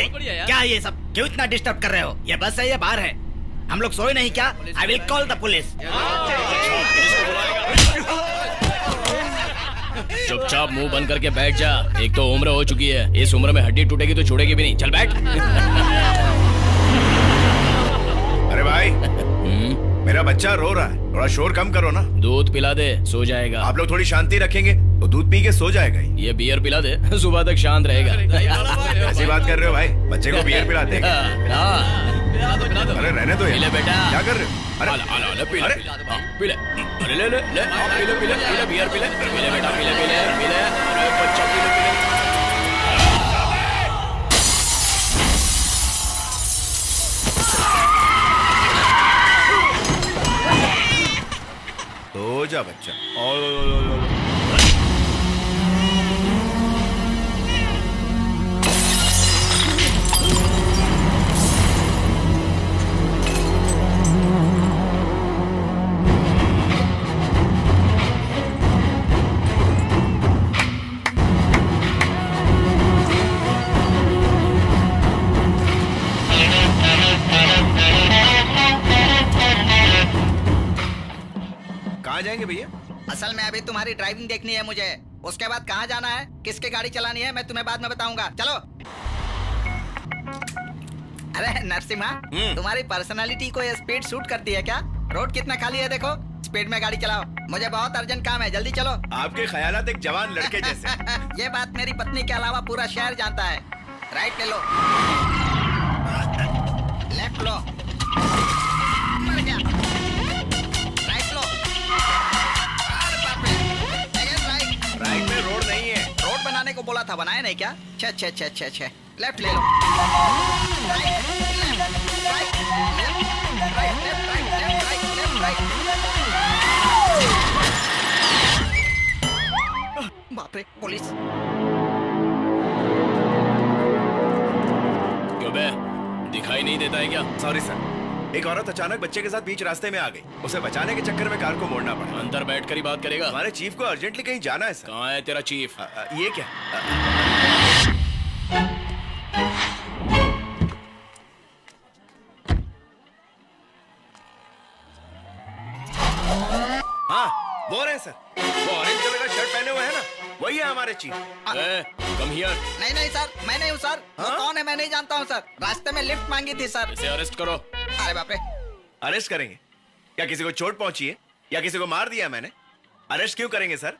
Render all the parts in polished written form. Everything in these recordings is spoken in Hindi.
क्या ये सब क्यों इतना डिस्टर्ब कर रहे हो? ये बस है, ये बार है। हम लोग सोए नहीं क्या? I will call the police. चुपचाप मुंह बंद करके बैठ जा। एक तो उम्र हो चुकी है, इस उम्र में हड्डी टूटेगी तो छूटेगी भी नहीं। चल बैठ। अरे भाई, मेरा बच्चा रो रहा है, थोड़ा शोर कम करो ना। दूध पिला दे, सो जाएगा। आप लोग थोड़ी शांति रखेंगे तो दूध पी के सो जाएगा ही। ये बियर पिला दे, सुबह तक शांत रहेगा। ऐसी बात कर रहे हो भाई? बच्चे को बियर पिलाते हैं? अरे रहने दो पीले बेटा। क्या कर रहे हो? अरे पीले अरे पीले, अरे ले ले ले, पीले पीले पीले, बियर पीले, पीले बेटा, पीले पीले पीले, अरे बच्चा पीले पीले। सो जा बच्चा। और कहाँ जाएंगे भैया? असल में अभी तुम्हारी ड्राइविंग देखनी है मुझे, उसके बाद कहाँ जाना है, किसके गाड़ी चलानी है, मैं तुम्हें बाद में बताऊंगा। चलो। अरे नरसिम्हा, तुम्हारी पर्सनालिटी को ये स्पीड सूट करती है क्या? रोड कितना खाली है देखो, स्पीड में गाड़ी चलाओ। मुझे बहुत अर्जेंट काम है, जल्दी चलो। आपके ख्यालात एक जवान लड़के जैसे। ये बात मेरी पत्नी के अलावा पूरा शहर जानता है। राइट ले लो, लेफ्ट लो, मर गया, राइट लो। अरे बाप रे, अगेन राइट। राइट में रोड नहीं है। रोड बनाने को बोला था, बनाया नहीं क्या? छे छे छे छे छे, लेफ्ट ले लो। Right, left, right, left, right, left, right, left, right, left, right. बाप रे, पुलिस। क्यों बे, दिखाई नहीं देता है क्या? सॉरी सर, एक औरत अचानक बच्चे के साथ बीच रास्ते में आ गई। उसे बचाने के चक्कर में कार को मोड़ना पड़ा। अंदर बैठ कर ही बात करेगा। हमारे चीफ को अर्जेंटली कहीं जाना है सर। कहाँ है तेरा चीफ? ये क्या? हाँ, वो रहे सर। वो ऑरेंज कलर का शर्ट पहने हुए हैं ना, वही है हमारे चीफ। Come here. नहीं नहीं सर, मैं नहीं हूँ सर। वो हाँ? कौन है मैं नहीं जानता हूँ सर। रास्ते में लिफ्ट मांगी थी सर। इसे अरेस्ट करो। अरे बाप रे। अरेस्ट करेंगे? क्या किसी को चोट पहुंची है या किसी को मार दिया मैंने? अरेस्ट क्यों करेंगे सर?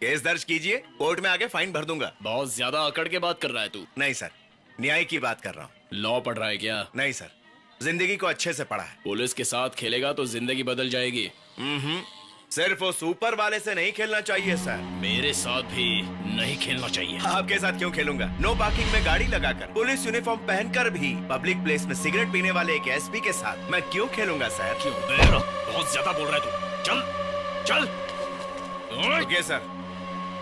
केस दर्ज कीजिए, कोर्ट में आके फाइन भर दूंगा। बहुत ज्यादा अकड़ के बात कर रहा है तू। नहीं सर, न्याय की बात कर रहा हूँ। लॉ पढ़ रहा है क्या? नहीं सर, जिंदगी को अच्छे से पढ़ा है। पुलिस के साथ खेलेगा तो जिंदगी बदल जाएगी। सिर्फ वो सुपर वाले से नहीं खेलना चाहिए सर। मेरे साथ भी नहीं खेलना चाहिए। आपके साथ क्यों खेलूंगा? नो पार्किंग में गाड़ी लगाकर, पुलिस यूनिफॉर्म पहनकर भी पब्लिक प्लेस में सिगरेट पीने वाले एक एसपी के साथ मैं क्यों खेलूंगा सर? क्यों बेरा? बहुत ज्यादा बोल रहा है तू। चल चल। रुकिए सर,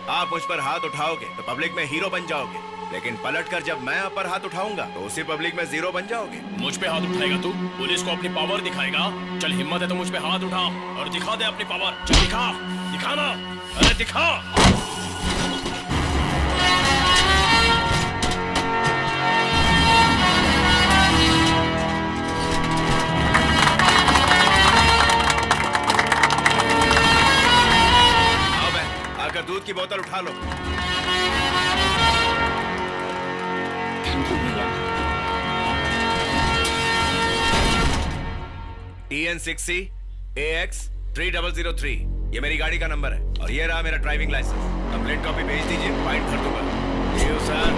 आप मुझ पर हाथ उठाओगे तो पब्लिक में हीरो बन जाओगे, लेकिन पलटकर जब मैं आप पर हाथ उठाऊंगा तो उसी पब्लिक में जीरो बन जाओगे। मुझ पे हाथ उठाएगा तू? पुलिस को अपनी पावर दिखाएगा? चल हिम्मत है तो मुझ पे हाथ उठा और दिखा दे अपनी पावर। चल दिखा, दिखाना। अरे दिखा। आओ बहन, आकर दूध की बोतल उठा लो। TN60 AX 3003, ये मेरी गाड़ी का नंबर है और ये रहा मेरा ड्राइविंग लाइसेंस। कंप्लेंट कॉपी भेज दीजिए, फाइन भर दूंगा। ये सर।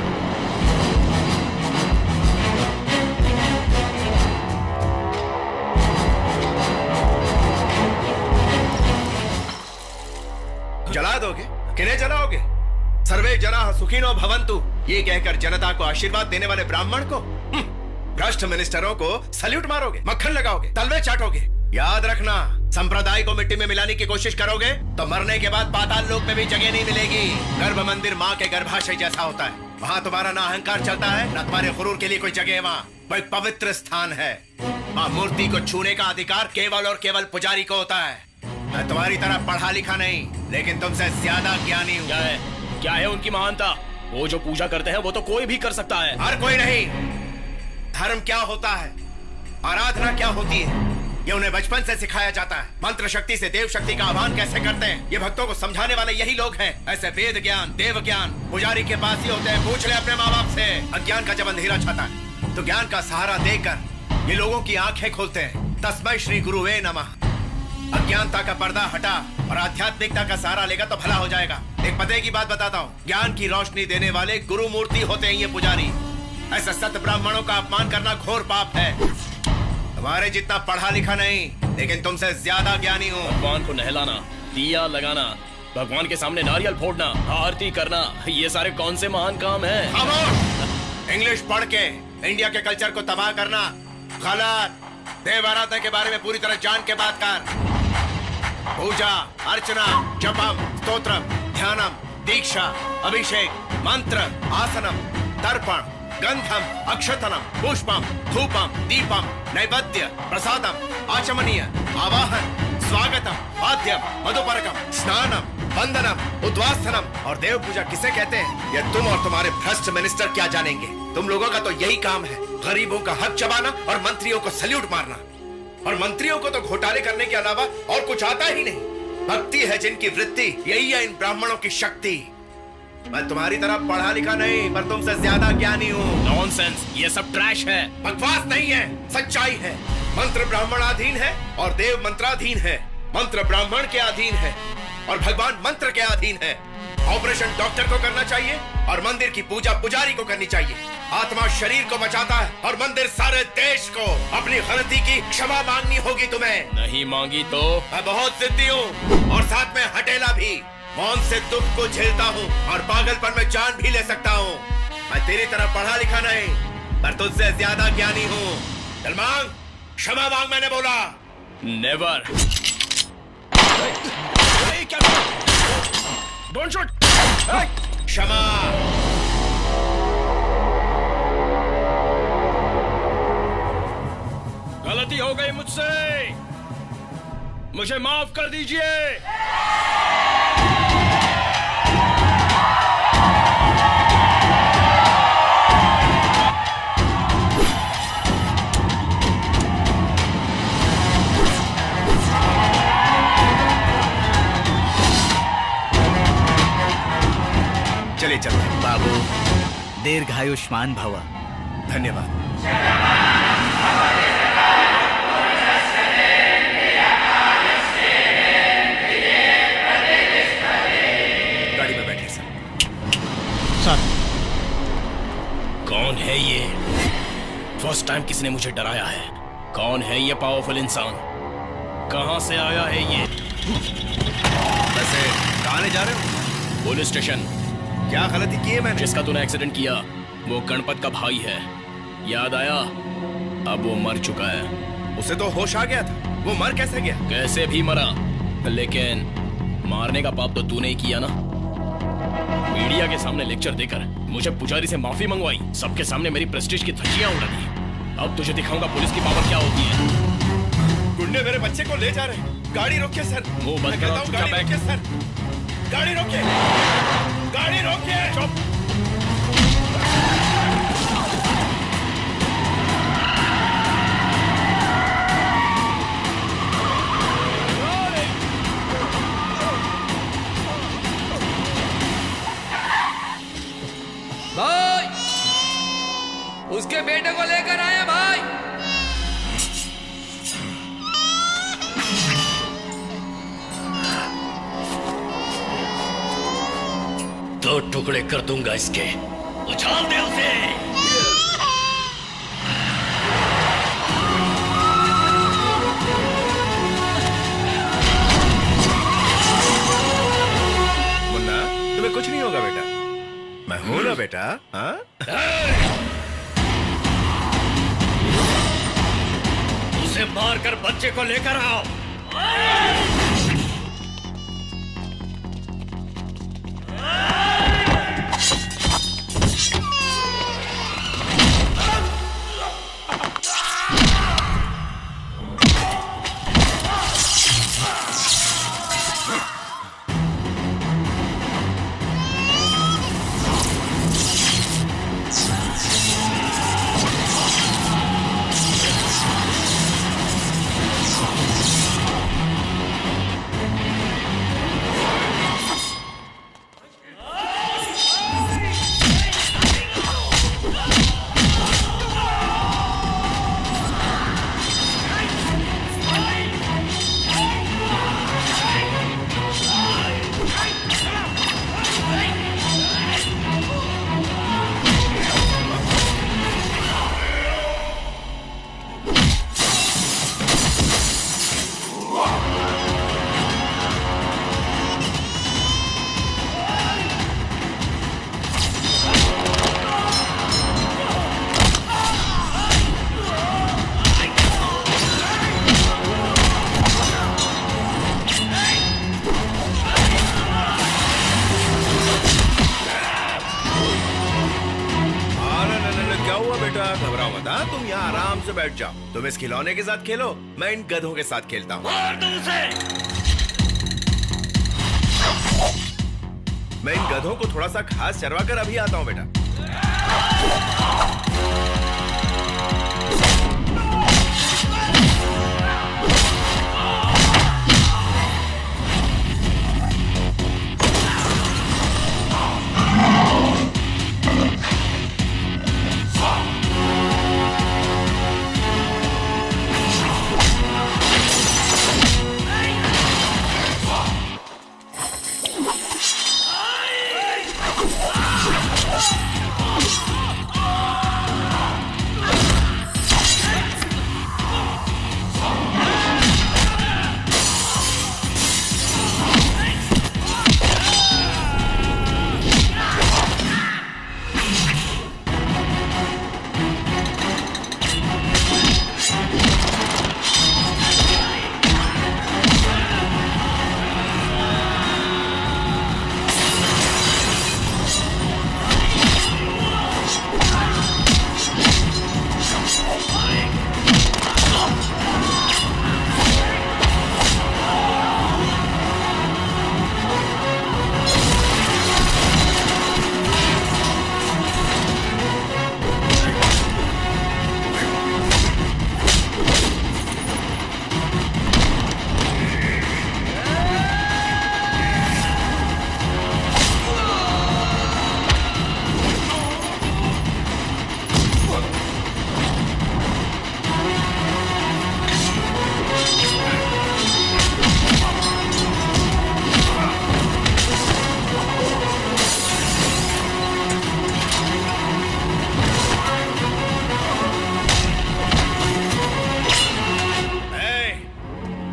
जला दोगे? किन्हें जलाओगे? सर्वे जनाः सुखिनो भवन्तु, ये कहकर जनता को आशीर्वाद देने वाले ब्राह्मण को, भ्रष्ट मिनिस्टरों को सल्यूट मारोगे, मक्खन लगाओगे, तलवे चाटोगे। याद रखना, संप्रदाय को मिट्टी में मिलाने की कोशिश करोगे तो मरने के बाद पाताल लोक में भी जगह नहीं मिलेगी। गर्भ मंदिर माँ के गर्भाशय जैसा होता है, वहाँ तुम्हारा ना अहंकार चलता है, ना तुम्हारे गुरूर के लिए कोई जगह है। वहाँ वो एक पवित्र स्थान है। वहाँ मूर्ति को छूने का अधिकार केवल और केवल पुजारी को होता है। मैं तुम्हारी तरह पढ़ा लिखा नहीं, लेकिन तुमसे ज्यादा ज्ञानी हूँ। क्या है उनकी महानता? वो जो पूजा करते हैं वो तो कोई भी कर सकता है। हर कोई नहीं, धर्म क्या होता है, आराधना क्या होती है, ये उन्हें बचपन से सिखाया जाता है। मंत्र शक्ति से देव शक्ति का आह्वान कैसे करते हैं, ये भक्तों को समझाने वाले यही लोग हैं। ऐसे वेद ज्ञान, देव ज्ञान पुजारी के पास ही होते हैं। पूछ ले अपने माँ बाप से। अज्ञान का जब अंधेरा छाता है तो ज्ञान का सहारा देकर ये लोगों की आंखें खोलते हैं। तस्मै श्री गुरुवे नमः। अज्ञानता का पर्दा हटा और आध्यात्मिकता का सहारा लेगा तो भला हो जाएगा। एक पते की बात बताता हूँ, ज्ञान की रोशनी देने वाले गुरु मूर्ति होते हैं ये पुजारी। ऐसे सत ब्राह्मणों का अपमान करना घोर पाप है। तुम्हारे जितना पढ़ा लिखा नहीं, लेकिन तुमसे ज्यादा ज्ञानी हूँ। भगवान को नहलाना, दिया लगाना, भगवान के सामने नारियल फोड़ना, आरती करना, ये सारे कौन से महान काम हैं? खामोश! इंग्लिश पढ़ के इंडिया के कल्चर को तबाह करना गलत। देव आराधना के बारे में पूरी तरह जान के बात कर। पूजा अर्चना, जपम, स्तोत्रम, ध्यानम, दीक्षा, अभिषेक, मंत्र, आसनम, तर्पण, गंधम, अक्षतनम, पुष्पम, धूपम, दीपम, नैवेद्य, प्रसादम, आचमनीय, आवाहन, स्वागतम, वाद्यम, मधुपरकम, स्नानम, वंदनम, उद्वासनम और देव पूजा किसे कहते हैं, ये तुम और तुम्हारे भ्रष्ट मिनिस्टर क्या जानेंगे। तुम लोगों का तो यही काम है, गरीबों का हक चबाना और मंत्रियों को सल्यूट मारना। और मंत्रियों को तो घोटाले करने के अलावा और कुछ आता ही नहीं। भक्ति है जिनकी वृत्ति, यही है इन ब्राह्मणों की शक्ति। मैं तुम्हारी तरह पढ़ा लिखा नहीं, पर तुमसे ज्यादा ज्ञानी हूँ। नॉनसेंस, ये सब ट्रैश है। बकवास नहीं है, सच्चाई है। मंत्र ब्राह्मणाधीन है और देव मंत्राधीन है। मंत्र ब्राह्मण के अधीन है और भगवान मंत्र के अधीन है। ऑपरेशन डॉक्टर को करना चाहिए और मंदिर की पूजा पुजारी को करनी चाहिए। आत्मा शरीर को बचाता है और मंदिर सारे देश को। अपनी गलती की क्षमा मांगनी होगी तुम्हें। नहीं मांगी तो? मैं बहुत जिद्दी हूँ और साथ में हटेला भी। मौन से दुख को झेलता हूँ और पागलपन में जान भी ले सकता हूँ। मैं तेरी तरह पढ़ा लिखा नहीं, पर तुझसे ज्यादा ज्ञानी हूँ। चल मांग, क्षमा मांग, मैंने बोला। नेवर। क्या? Don't shoot. क्षमा। गलती हो गई मुझसे, मुझे माफ कर दीजिए। चलिए चलते हैं। बाबू दीर्घायुष्मान भव। धन्यवाद। गाड़ी में बैठे सर। कौन है ये? फर्स्ट टाइम किसी ने मुझे डराया है। कौन है ये पावरफुल इंसान? कहां से आया है ये? वैसे कहां ले जा रहे हो? Police station. क्या गलती की है मैंने? जिसका तूने एक्सीडेंट किया वो गणपत का भाई है। याद आया? अब वो मर चुका है। उसे तो होश आ गया था, वो मर कैसे गया? कैसे भी मरा, लेकिन मारने का पाप तो तूने ही किया ना। मीडिया के सामने लेक्चर देकर मुझे पुजारी से माफी मंगवाई, सबके सामने मेरी प्रेस्टीज की धज्जियां उड़ा दी। अब तुझे दिखाऊंगा पुलिस की पावर क्या होती है। गुंडे मेरे बच्चे को ले जा रहे हैं। गाड़ी रोकिए सर। मुंह बंद करो, चुपचाप गाड़ी बैठ। रोकिए सर। गाड़ी रोकिए, गाड़ी रोकिए। चुप। भाई, उसके बेटे को लेकर आया भाई। दो टुकड़े कर दूंगा इसके। उछाल दे उसे। मुन्ना, तुम्हें कुछ नहीं होगा बेटा। मैं हूं ना बेटा। हाँ? उसे मारकर बच्चे को लेकर आओ। घबराओ मत, हाँ? तुम यहाँ आराम से बैठ जाओ। तुम इस खिलौने के साथ खेलो, मैं इन गधों के साथ खेलता हूँ। मार दो उसे। मैं इन गधों को थोड़ा सा घास चरवा कर अभी आता हूँ बेटा।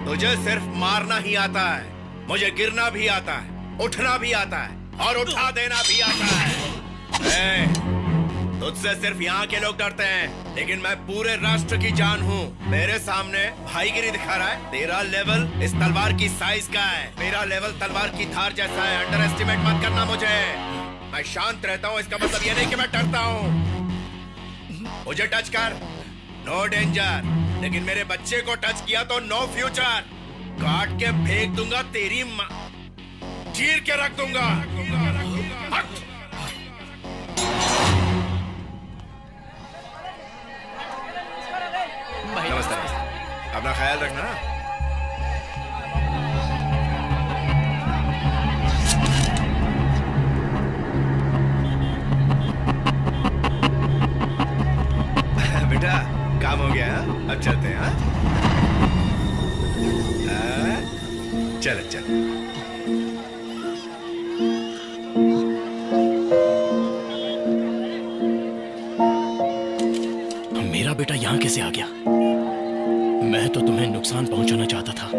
मुझे सिर्फ मारना ही आता है, मुझे गिरना भी आता है, उठना भी आता है और उठा देना भी आता है। तुझसे सिर्फ यहाँ के लोग डरते हैं, लेकिन मैं पूरे राष्ट्र की जान हूँ। मेरे सामने भाईगिरी दिखा रहा है। तेरा लेवल इस तलवार की साइज का है, मेरा लेवल तलवार की धार जैसा है। अंडर एस्टिमेट मत करना मुझे। मैं शांत रहता हूँ, इसका मतलब ये नहीं कि मैं डरता हूँ। मुझे टच कर, नो डेंजर, लेकिन मेरे बच्चे को टच किया तो नो फ्यूचर। काट के फेंक दूंगा तेरी माँ, चीर के रख दूंगा। हट। नमस्ते, अपना ख्याल रखना। बेटा काम हो गया, अब चलते हैं। चल चल। मेरा बेटा यहाँ कैसे आ गया? मैं तो तुम्हें नुकसान पहुंचाना चाहता था,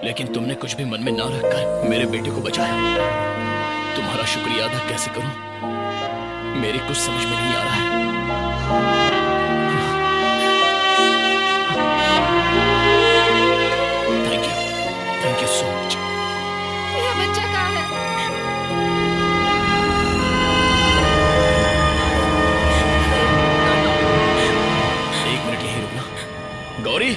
लेकिन तुमने कुछ भी मन में ना रखकर मेरे बेटे को बचाया। तुम्हारा शुक्रिया अदा कैसे करूं, मेरी कुछ समझ में नहीं आ रहा है। Thank you so much. मेरा बच्चा कहाँ है? एक मिनट यहीं रुकना। गौरी,